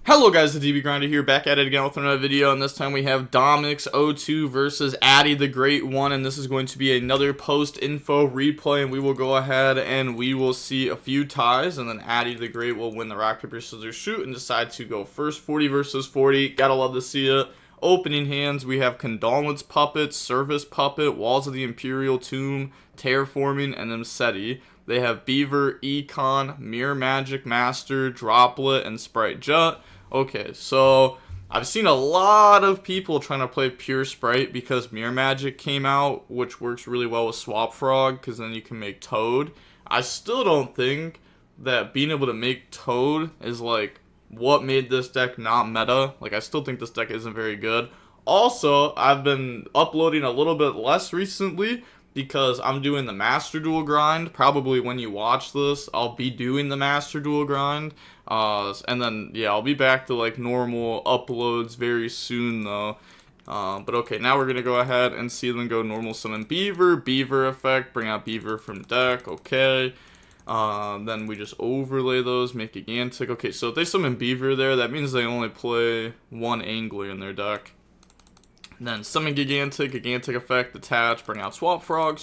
Hello guys, the DB Grinder here, back at it again with another video, and this time we have Domix 02 versus Addy the Great One, and this is going to be another post-info replay, and we will go ahead and we will see a few ties, and then Addy the Great will win the rock, paper, scissors, shoot, and decide to go first. 40 versus 40, gotta love to see it. Opening hands, we have Condolence Puppet, Service Puppet, Walls of the Imperial Tomb, Terraforming, and Msetti. They have Beaver, Econ, Mirror Magic Master, Droplet, and Spright Jet. Okay, so I've seen a lot of people trying to play pure Spright because Mirror Magic came out, which works really well with Swap Frog because then you can make Toad. I still don't think that being able to make Toad is like what made this deck not meta. Like, I still think this deck isn't very good. Also, I've been uploading a little bit less recently because I'm doing the Master Duel grind. Probably when you watch this, I'll be doing the Master Duel grind. And then, yeah, I'll be back to, like, normal uploads very soon, though. But okay, now we're going to go ahead and see them go normal summon Beaver. Beaver effect, bring out Beaver from deck, okay. Then we just overlay those, make Gigantic. Okay, so if they summon Beaver there, that means they only play one Angler in their deck. And then summon Gigantic, Gigantic effect, attach, bring out Swap Frog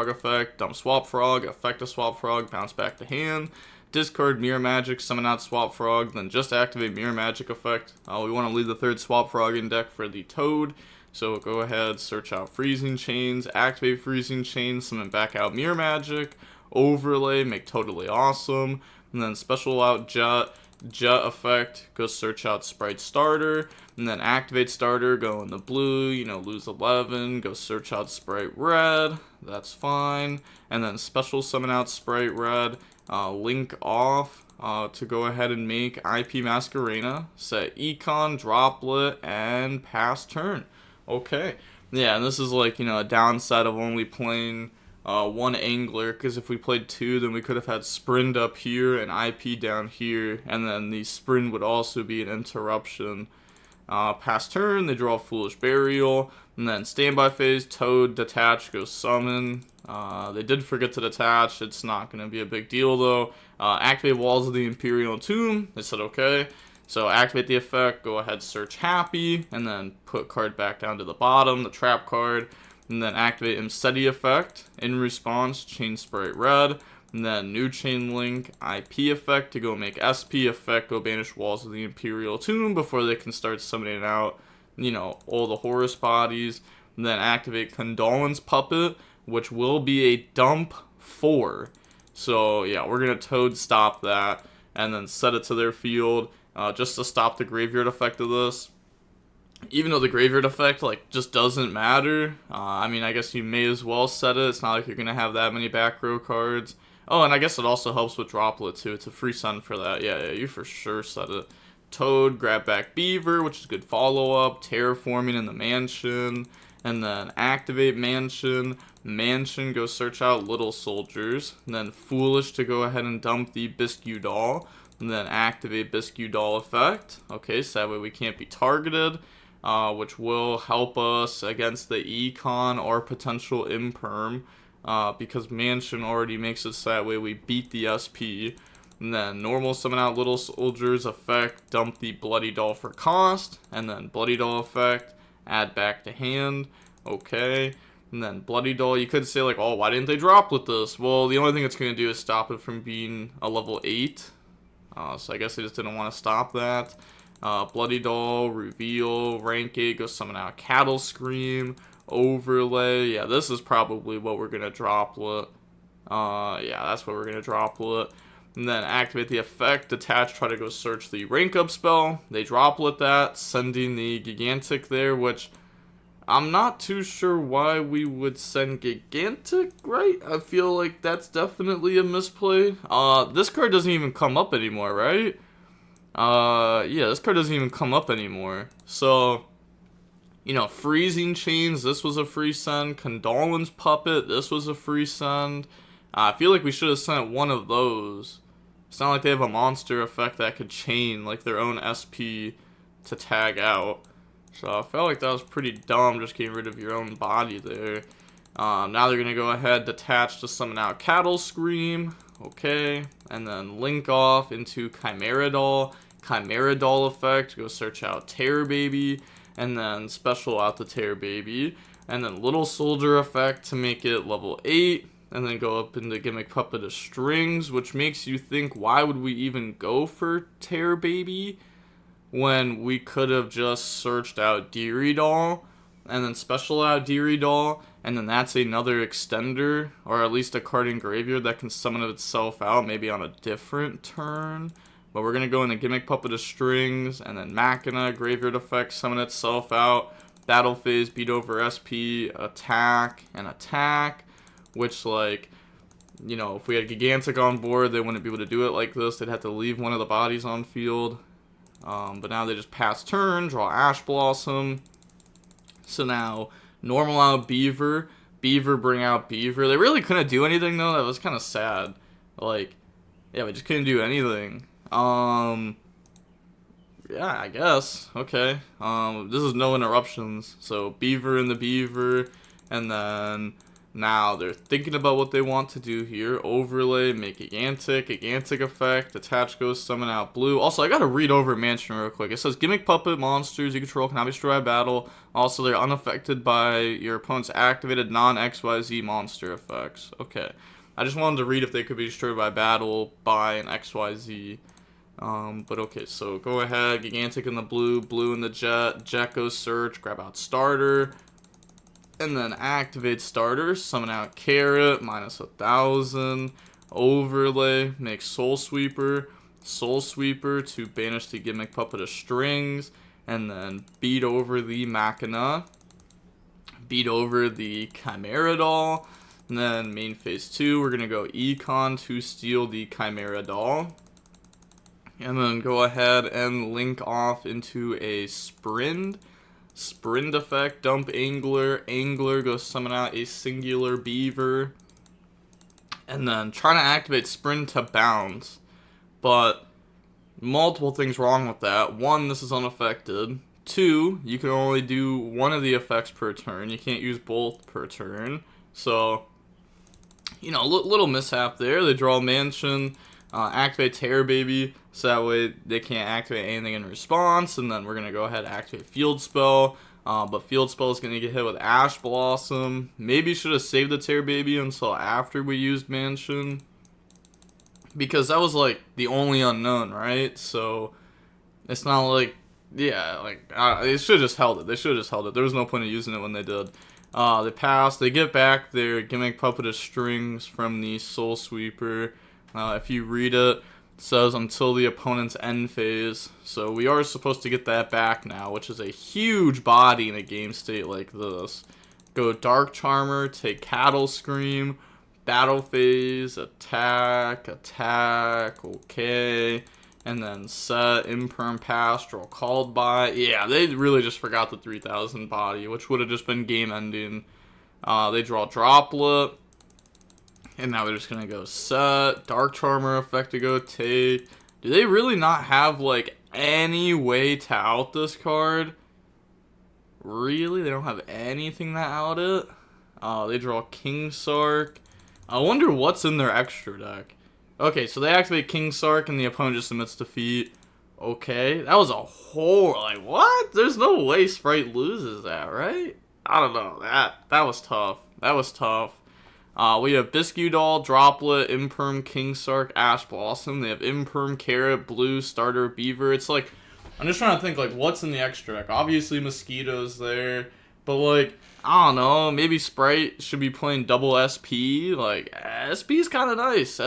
effect, dump Swap Frog, effect a Swap Frog, bounce back to hand, discard Mirror Magic, summon out Swap Frog, then just activate Mirror Magic effect. We want to leave the third Swap Frog in deck for the Toad, so go ahead, search out Freezing Chains, activate Freezing Chains, summon back out Mirror Magic, overlay, make Totally Awesome, and then special out Jet effect, go search out Spright Starter, and then activate Starter, go in the blue, you know, lose 11, go search out Spright Red, that's fine, and then special summon out Spright Red, link off to go ahead and make IP Masquerena, set Econ, Droplet, and pass turn. Okay, yeah, and this is like, you know, a downside of only playing one Angler, because if we played two, then we could have had Sprint up here and IP down here, and then the Sprint would also be an interruption. Pass turn, they draw Foolish Burial, and then standby phase, Toad, detach, go summon. They did forget to detach, it's not going to be a big deal though. Activate Walls of the Imperial Tomb, they said okay. So activate the effect, go ahead, search Happy, and then put card back down to the bottom, the trap card. And then activate Msetti effect. In response, chain Spright Red. And then new chain link IP effect to go make SP effect. Go banish Walls of the Imperial Tomb before they can start summoning out, you know, all the Horus bodies. And then activate Condolence Puppet, which will be a dump 4. So yeah, we're gonna Toad stop that and then set it to their field just to stop the graveyard effect of this. Even though the graveyard effect, like, just doesn't matter, I mean, I guess you may as well set it. It's not like you're going to have that many back row cards. Oh, and I guess it also helps with Droplet, too. It's a free send for that. Yeah, you for sure set it. Toad, grab back Beaver, which is good follow-up. Terraforming in the Mansion. And then activate Mansion. Mansion, go search out Little Soldiers. And then Foolish to go ahead and dump the Bisque Doll. And then activate Bisque Doll effect. Okay, so that way we can't be targeted. Which will help us against the Econ or potential Imperm, because Mansion already makes it so that way we beat the SP. And then normal summon out Little Soldiers effect, dump the Bloody Doll for cost, and then Bloody Doll effect, add back to hand, okay. And then Bloody Doll, you could say like, oh, why didn't they drop with this? Well, the only thing it's going to do is stop it from being a level 8, so I guess they just didn't want to stop that. Bloody Doll, reveal, rank 8, go summon out Cattle Scream, overlay. Yeah, this is probably what we're going to Droplet. Yeah, that's what we're going to Droplet. And then activate the effect, detach, try to go search the rank up spell. They Droplet that, sending the Gigantic there, which I'm not too sure why we would send Gigantic, right? I feel like that's definitely a misplay. This card doesn't even come up anymore, right? Yeah, this card doesn't even come up anymore. So, you know, Freezing Chains, this was a free send. Condolence Puppet, this was a free send. I feel like we should have sent one of those. It's not like they have a monster effect that could chain, like, their own SP to tag out. So I felt like that was pretty dumb, just getting rid of your own body there. Now they're going to go ahead, detach to summon out Cattle Scream. Okay, and then link off into Chimera Doll. Chimera Doll effect, go search out Terror Baby, and then special out the Terror Baby, and then Little Soldier effect to make it level 8, and then go up into Gimmick Puppet of Strings, which makes you think, why would we even go for Terror Baby when we could have just searched out Deary Doll, and then special out Deary Doll, and then that's another extender, or at least a card in graveyard that can summon itself out, maybe on a different turn. But we're going to go into Gimmick Puppet of Strings, and then Machina, graveyard effect, summon itself out, battle phase, beat over SP, attack, and attack, which, like, you know, if we had Gigantic on board, they wouldn't be able to do it like this. They'd have to leave one of the bodies on field. But now they just pass turn, draw Ash Blossom. So now, normal out Beaver, Beaver bring out Beaver. They really couldn't do anything, though. That was kind of sad. Like, yeah, we just couldn't do anything. Yeah, I guess. Okay. This is no interruptions. So Beaver and the Beaver, and then now they're thinking about what they want to do here. Overlay, make Gigantic effect, attach Ghost, summon out Blue. Also, I gotta read over Mansion real quick. It says Gimmick Puppet monsters you control cannot be destroyed by battle. Also, they're unaffected by your opponent's activated non-XYZ monster effects. Okay. I just wanted to read if they could be destroyed by battle by an XYZ. But okay, so go ahead, Gigantic in the blue, blue in the jet, jet goes search, grab out starter, and then activate starter, summon out Carrot, minus 1,000, overlay, make Soul Sweeper to banish the Gimmick Puppet of Strings, and then beat over the Machina, beat over the Chimera Doll, and then main phase 2, we're going to go Econ to steal the Chimera Doll. And then go ahead and link off into a Sprint effect, dump Angler, go summon out a singular Beaver, and then trying to activate Sprint to bounce, but multiple things wrong with that. 1, this is unaffected. 2, you can only do one of the effects per turn, you can't use both per turn, so, you know, little mishap there. They draw Mansion, activate Terror Baby, so that way they can't activate anything in response, and then we're going to go ahead and activate Field Spell, but Field Spell is going to get hit with Ash Blossom. Maybe should have saved the Terror Baby until after we used Mansion, because that was, like, the only unknown, right? So, it's not like, yeah, like, they should have just held it. There was no point in using it when they did. They pass, they get back their Gimmick Puppet of Strings from the Soul Sweeper. If you read it, it says until the opponent's end phase. So we are supposed to get that back now, which is a huge body in a game state like this. Go Dark Charmer, take Cattle Scream, battle phase, attack, okay. And then set, imperm Pastoral, called by. Yeah, they really just forgot the 3,000 body, which would have just been game ending. They draw Droplet. And now they're just going to go set, Dark Charmer effect to go take. Do they really not have, like, any way to out this card? Really? They don't have anything to out it? They draw King Sark. I wonder what's in their extra deck. Okay, so they activate King Sark and the opponent just submits defeat. Okay, that was a whole, like, what? There's no way Spright loses that, right? I don't know. That was tough. We have Biscuit Doll, Droplet, Imperm, King Sark, Ash Blossom. They have Imperm, Carrot, Blue, Starter, Beaver. It's like, I'm just trying to think, like, what's in the extra deck? Obviously, Mosquito's there. But, like, I don't know. Maybe Spright should be playing double SP. Like, SP's kind of nice.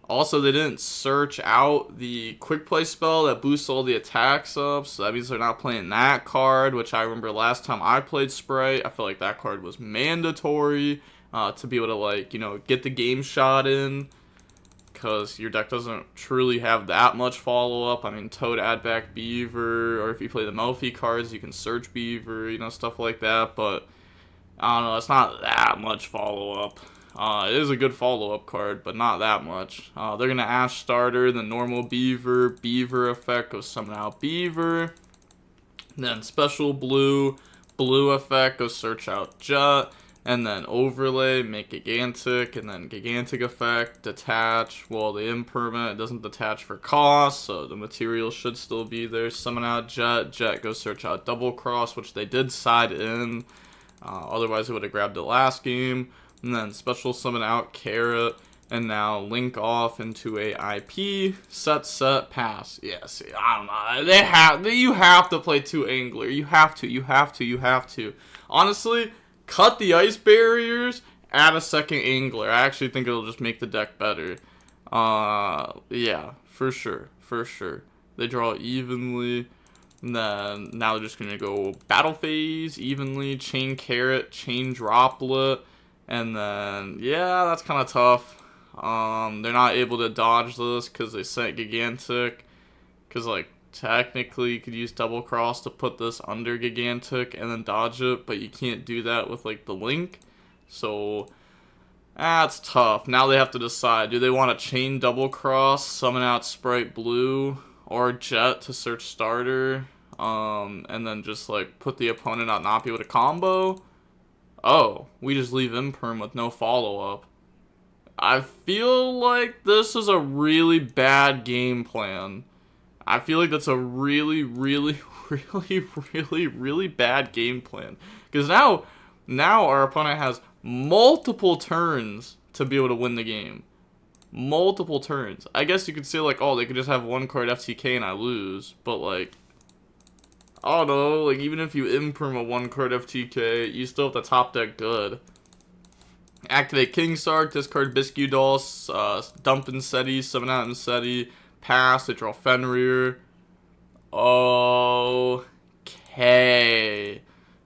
Also, they didn't search out the quick play spell that boosts all the attacks up, so that means they're not playing that card, which I remember last time I played Spright, I feel like that card was mandatory to be able to, like, you know, get the game shot in, because your deck doesn't truly have that much follow-up. I mean, Toad, add back Beaver, or if you play the Melfi cards, you can search Beaver, you know, stuff like that, but I don't know, it's not that much follow-up. It is a good follow-up card, but not that much. They're going to Ash Starter, the normal Beaver effect, goes summon out Beaver. Then special blue effect, goes search out Jet. and then overlay, make gigantic, and then gigantic effect, detach. Well, the impermanent, it doesn't detach for cost, so the material should still be there. Summon out Jet, Jet, go search out double cross, which they did side in. Otherwise, it would have grabbed it last game. And then special summon out Carrot, and now link off into a IP, set, pass. Yes, I don't know. You have to play 2 Angler. You have to. Honestly, cut the ice barriers, add a second Angler. I actually think it'll just make the deck better. Yeah, for sure. They draw evenly. And then now they're just gonna go battle phase evenly, chain Carrot, chain Droplet, and then yeah, that's kind of tough. They're not able to dodge this because they sent gigantic. Because like technically you could use double cross to put this under gigantic and then dodge it, but you can't do that with like the link. So that's tough. Now they have to decide: do they want to chain double cross, summon out Spright Blue, or Jet to search starter, and then just like put the opponent on not be able to combo? Oh, we just leave imperm with no follow-up. I feel like this is a really bad game plan. I feel like that's a really bad game plan. Because now our opponent has multiple turns to be able to win the game. Multiple turns. I guess you could say like, oh, they could just have 1 card FTK and I lose. But like, I don't know, like even if you imperm a 1 card FTK, you still have to top deck good. Activate King Sark, discard Biscuit Doll, dump Insetti, summon out Insetti, pass, they draw Fenrir. Okay.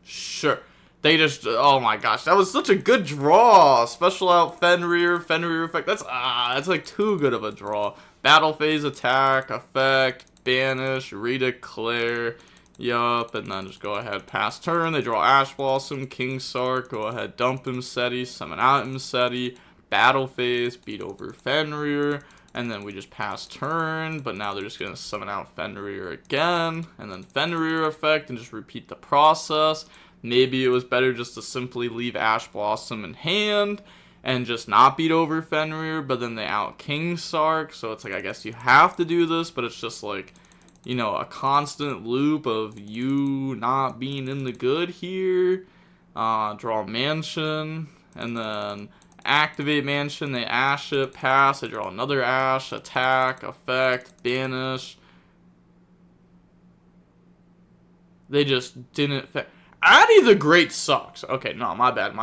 Sure. They just, oh my gosh, that was such a good draw. Special out Fenrir effect. That's like too good of a draw. Battle phase attack, effect, banish, redeclare. Yup, and then just go ahead, pass turn. They draw Ash Blossom, King Sark. Go ahead, dump Imseti, summon out Imseti. Battle phase, beat over Fenrir. And then we just pass turn, but now they're just going to summon out Fenrir again. And then Fenrir effect and just repeat the process. Maybe it was better just to simply leave Ash Blossom in hand and just not beat over Fenrir, but then they out King Sark. So it's like, I guess you have to do this, but it's just like, you know, a constant loop of you not being in the good here. Draw Mansion, and then activate Mansion, they Ash it, pass, they draw another Ash, attack, effect, banish. They just didn't... Addy the Great sucks. Okay, no, my bad.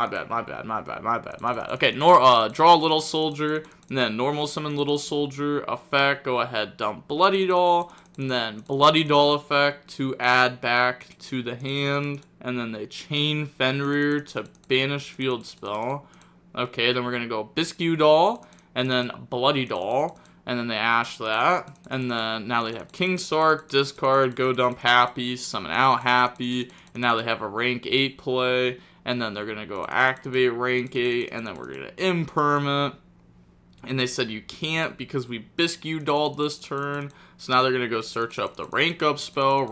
Okay, draw Little Soldier, and then normal summon Little Soldier, effect, go ahead, dump Bloody Doll, and then Bloody Doll effect to add back to the hand, and then they chain Fenrir to banish field spell. Okay, then we're going to go Biscuit Doll, and then Bloody Doll, and then they Ash that, and then now they have King Sark, discard, go dump Happy, summon out Happy, and now they have a rank 8 play, and then they're going to go activate rank 8, and then we're going to impermanent, and they said you can't because we Biscuit Dolled this turn, so now they're going to go search up the rank up spell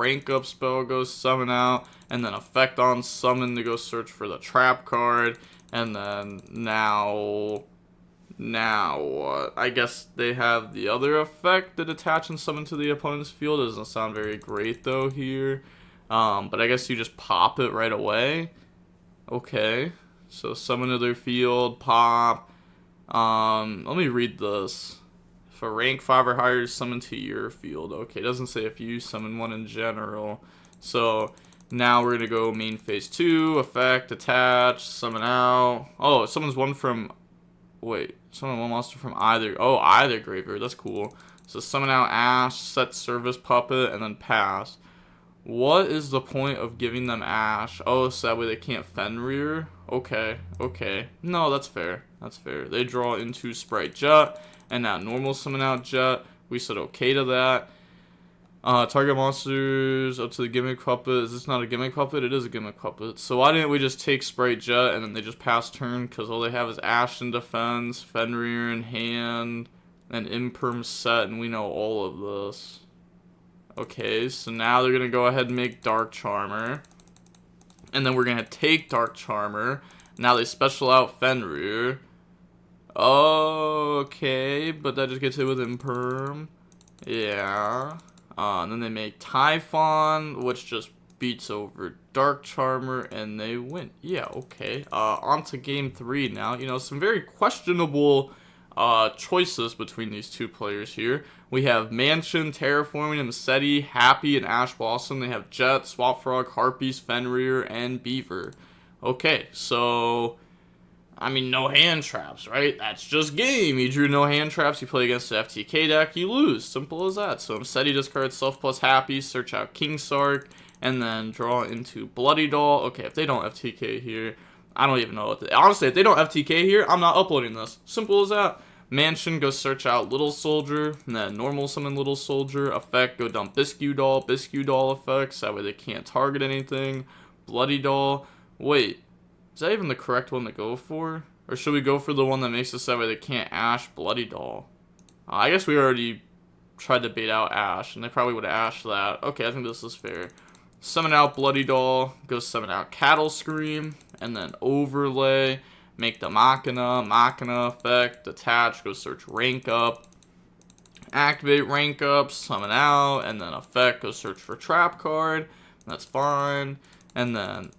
goes summon out, and then effect on summon to go search for the trap card, and then now what? I guess they have the other effect that attach and summon to the opponent's field. It doesn't sound very great though here. But I guess you just pop it right away. Okay. So summon to their field, pop. Let me read this. If a rank 5 or higher, summon to your field. Okay, it doesn't say if you summon one in general. So now we're gonna go main phase 2, effect, attach, summon out. Oh, it summons one from, wait, summon one monster from either graveyard. That's cool. So summon out Ash, set service puppet, and then pass. What is the point of giving them Ash? Oh, so that way they can't Fenrir? Okay. No, that's fair. They draw into Spright Jet, and now normal summon out Jet. We said okay to that. Target monsters up to the Gimmick puppet. Is this not a Gimmick puppet? It is a Gimmick puppet. So why didn't we just take Spright Jet and then they just pass turn? Because all they have is Ash in defense, Fenrir in hand, and imperm set, and we know all of this. Okay, so now they're going to go ahead and make Dark Charmer. And then we're going to take Dark Charmer, Now they special out Fenrir. Okay, but that just gets hit with Imperm. Yeah. And then they make Typhon, which just beats over Dark Charmer, and they win. Yeah, okay. On to game 3 now. You know, some very questionable choices between these two players here. We have Mansion, Terraforming, Msetti, Happy, and Ash Blossom. They have Jet, Swap Frog, Harpies, Fenrir, and Beaver. Okay, so I mean, no hand traps, right? That's just game. You drew no hand traps, you play against the FTK deck, you lose. Simple as that. So Msetti discards Self plus Happy, search out King Sark, and then draw into Bloody Doll. Okay, if they don't FTK here, I don't even know what honestly, if they don't FTK here, I'm not uploading this. Simple as that. Mansion, go search out Little Soldier, and then normal summon Little Soldier. Effect, go dump Bisque Doll effects, that way they can't target anything. Bloody Doll. Wait. Is that even the correct one to go for? Or should we go for the one that makes it so that way they can't Ash Bloody Doll? I guess we already tried to bait out Ash, and they probably would have ashed that. Okay, I think this is fair. Summon out Bloody Doll, go summon out Cattle Scream, and then overlay, make the Machina effect, detach, go search rank up, activate rank up, summon out, and then effect, go search for trap card. That's fine. And then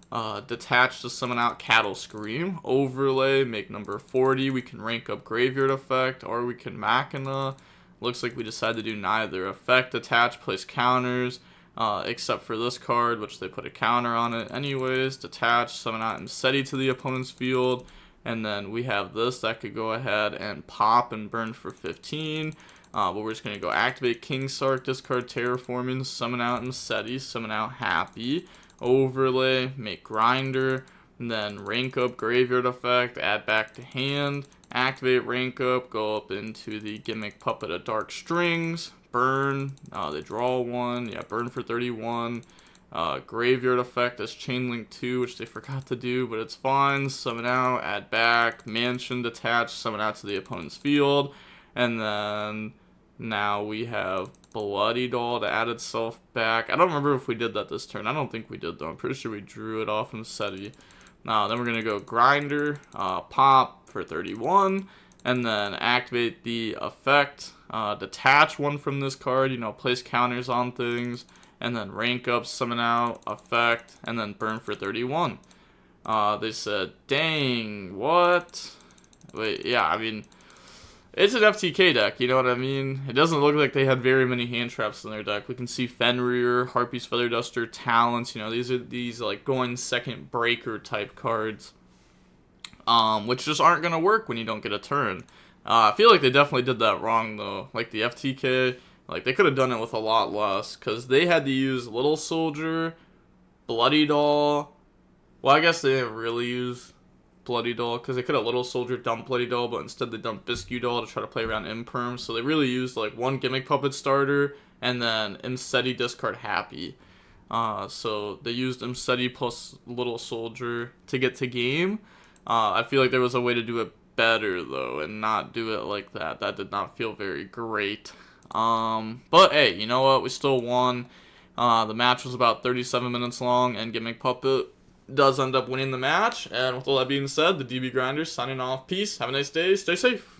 detach to summon out Cattle Scream. Overlay, make number 40. We can rank up Graveyard effect, or we can Machina. Looks like we decided to do neither. Effect, detach, place counters, except for this card, which they put a counter on it anyways. Detach, summon out Msetti to the opponent's field. And then we have this that could go ahead and pop and burn for 15. But we're just going to go activate King Sark, discard Terraforming, summon out Msetti, summon out Happy. Overlay, make Grinder, and then rank up Graveyard effect, add back to hand, activate rank up, go up into the Gimmick Puppet of Dark Strings, burn, they draw one, yeah, burn for 31, Graveyard effect as Chain Link 2, which they forgot to do, but it's fine, summon out, add back, Mansion, detach, summon out to the opponent's field, and then now we have Bloody Doll to add itself back. I don't remember if we did that this turn. I don't think we did, though. I'm pretty sure we drew it off Msetti. Then we're going to go Grinder, pop for 31, and then activate the effect. Detach one from this card, you know, place counters on things, and then rank up, summon out, effect, and then burn for 31. They said, dang, what? Wait, yeah, I mean, it's an FTK deck, you know what I mean? It doesn't look like they had very many hand traps in their deck. We can see Fenrir, Harpy's Feather Duster, Talents, you know, these are these like going second breaker type cards. Which just aren't going to work when you don't get a turn. I feel like they definitely did that wrong though. Like the FTK, like they could have done it with a lot less, because they had to use Little Soldier, Bloody Doll. Well, I guess they didn't really use Bloody Doll, because they could have Little Soldier dump Bloody Doll, but instead they dumped Bisque Doll to try to play around Imperm. So they really used like one Gimmick Puppet starter and then Msetti discard Happy. So they used Msetti plus Little Soldier to get to game. I feel like there was a way to do it better though, and not do it like that. That did not feel very great. But hey, you know what? We still won. The match was about 37 minutes long, and Gimmick Puppet does end up winning the match. And with all that being said, the DB Grinders signing off. Peace. Have a nice day. Stay safe.